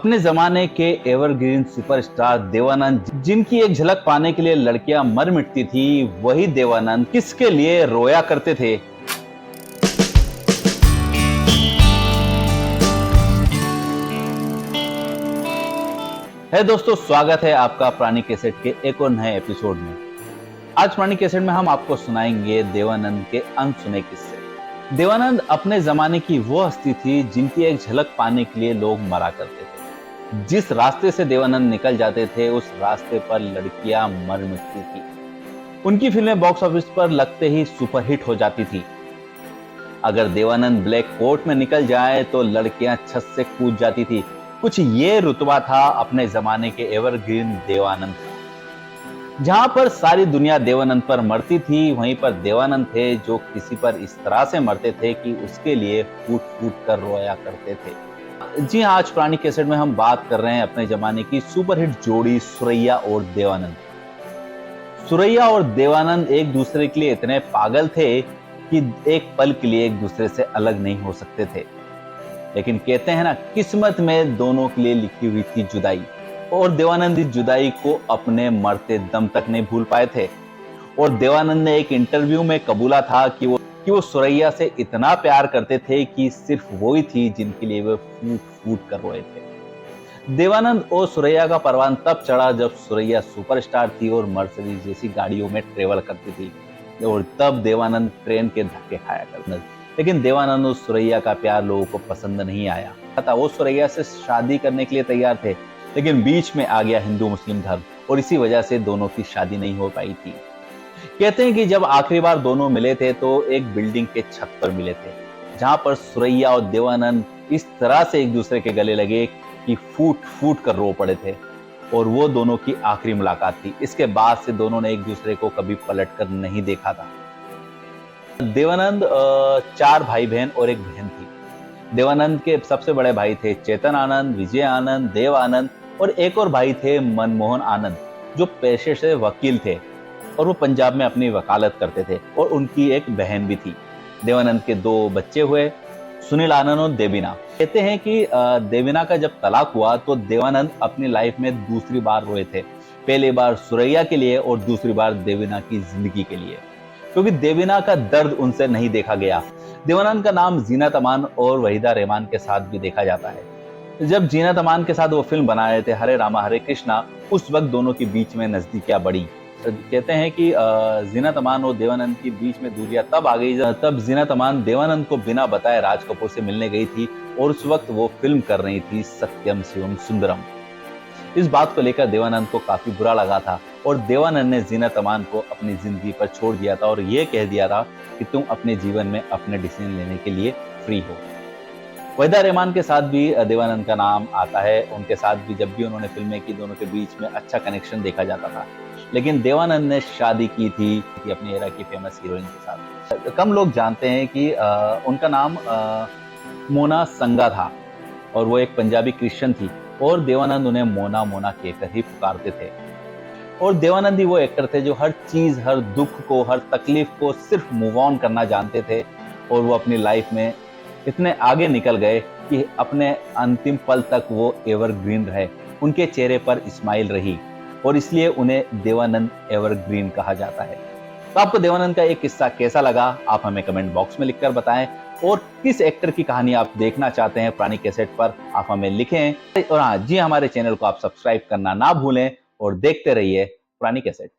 अपने जमाने के एवरग्रीन सुपरस्टार देवानंद, जिनकी एक झलक पाने के लिए लड़कियां मर मिटती थी, वही देवानंद किसके लिए रोया करते थे। है दोस्तों, स्वागत है आपका प्राणी कैसेट के एक और नए एपिसोड में। आज प्राणी कैसेट में हम आपको सुनाएंगे देवानंद के अनसुने किस्से। देवानंद अपने जमाने की वो हस्ती थी जिनकी एक झलक पाने के लिए लोग मरा करते थे। जिस रास्ते से देवानंद निकल जाते थे, उस रास्ते पर लड़कियां मर मिटती थी। उनकी फिल्में बॉक्स ऑफिस पर लगते ही सुपरहिट हो जाती थी। अगर देवानंद ब्लैक कोट में निकल जाए तो लड़कियां छत से कूद जाती थी। कुछ ये रुतबा था अपने जमाने के एवरग्रीन देवानंद का। जहां पर सारी दुनिया देवानंद पर मरती थी, वहीं पर देवानंद थे जो किसी पर इस तरह से मरते थे कि उसके लिए फूट फूट कर रोया करते थे। जी हाँ, आज पुरानी कैसेट में हम बात कर रहे हैं अपने जमाने की सुपरहिट जोड़ी सुरैया और देवानंद। सुरैया और देवानंद एक दूसरे के लिए इतने पागल थे कि एक पल के लिए एक दूसरे से अलग नहीं हो सकते थे। लेकिन कहते हैं ना, किस्मत में दोनों के लिए लिखी हुई थी जुदाई, और देवानंद इस जुदाई को अपने मरते दम तक नहीं भूल पाए थे। और देवानंद ने एक इंटरव्यू में कबूला था कि वो सुरैया से इतना प्यार करते थे कि सिर्फ वो ही थी जिनके लिए वे फूट फूट कर रोए थे। देवानंद और सुरैया का परवान तब चढ़ा जब सुरैया सुपरस्टार थी और मर्सिडीज जैसी गाड़ियों में ट्रेवल करती थी, और तब देवानंद ट्रेन के धक्के खाया करते थे। लेकिन देवानंद और सुरैया का प्यार लोगों को पसंद नहीं आया। वो सुरैया से शादी करने के लिए तैयार थे, लेकिन बीच में आ गया हिंदू मुस्लिम धर्म, और इसी वजह से दोनों की शादी नहीं हो पाई थी। कहते हैं कि जब आखिरी बार दोनों मिले थे तो एक बिल्डिंग के छत पर मिले थे, जहां पर सुरैया और देवानंद इस तरह से एक दूसरे के गले लगे कि फूट फूट कर रो पड़े थे, और वो दोनों की आखिरी मुलाकात थी। इसके बाद से दोनों ने एक दूसरे को कभी पलट कर नहीं देखा था। देवानंद 4 भाई बहन और एक बहन थी। देवानंद के सबसे बड़े भाई थे चेतन आनंद, विजय आनंद, देव आनंद, और एक और भाई थे मनमोहन आनंद, जो पेशे से वकील थे और वो पंजाब में अपनी वकालत करते थे। और उनकी एक बहन भी थी। देवानंद के 2 बच्चे हुए, सुनील आनंद और देवीना। कहते हैं कि देवीना का जब तलाक हुआ तो देवानंद अपनी लाइफ में दूसरी बार रोए थे। पहली बार सुरैया के लिए और दूसरी बार देवीना की जिंदगी के लिए, क्योंकि देवीना का दर्द उनसे नहीं देखा गया। देवानंद का नाम जीनत अमान और वहीदा रहमान के साथ भी देखा जाता है। जब जीनत अमान के साथ वो फिल्म बना रहे थे हरे रामा हरे कृष्णा, उस वक्त दोनों के बीच में नजदीकियां बढ़ी। कहते हैं कि जीनत अमान और देवानंद के बीच में दूरियां तब आ गई तब जीनत अमान देवानंद को बिना बताए राज कपूर से मिलने गई थी, और उस वक्त वो फिल्म कर रही थी सत्यम शिवम सुंदरम। इस बात को लेकर देवानंद को काफी बुरा लगा था, और देवानंद ने जीनत अमान को अपनी जिंदगी पर छोड़ दिया था और ये कह दिया था कि तुम अपने जीवन में अपने डिसीजन लेने के लिए फ्री हो। वहीदा रहमान के साथ भी देवानंद का नाम आता है। उनके साथ भी जब भी उन्होंने फिल्में की, दोनों के बीच में अच्छा कनेक्शन देखा जाता था। लेकिन देवानंद ने शादी की थी अपनी एरा की फेमस हीरोइन के साथ। कम लोग जानते हैं कि उनका नाम मोना संगा था, और वो एक पंजाबी क्रिश्चियन थी, और देवानंद उन्हें मोना मोना कहकर ही पुकारते थे। और देवानंद ही वो एक्टर थे जो हर चीज, हर दुख को, हर तकलीफ को सिर्फ मूव ऑन करना जानते थे, और वो अपनी लाइफ में इतने आगे निकल गए कि अपने अंतिम पल तक वो एवरग्रीन रहे। उनके चेहरे पर स्माइल रही, और इसलिए उन्हें देवानंद एवरग्रीन कहा जाता है। तो आपको देवानंद का एक किस्सा कैसा लगा, आप हमें कमेंट बॉक्स में लिखकर बताएं, और किस एक्टर की कहानी आप देखना चाहते हैं पुरानी कैसेट पर, आप हमें लिखें। और हाँ जी, हमारे चैनल को आप सब्सक्राइब करना ना भूलें, और देखते रहिए पुरानी कैसेट।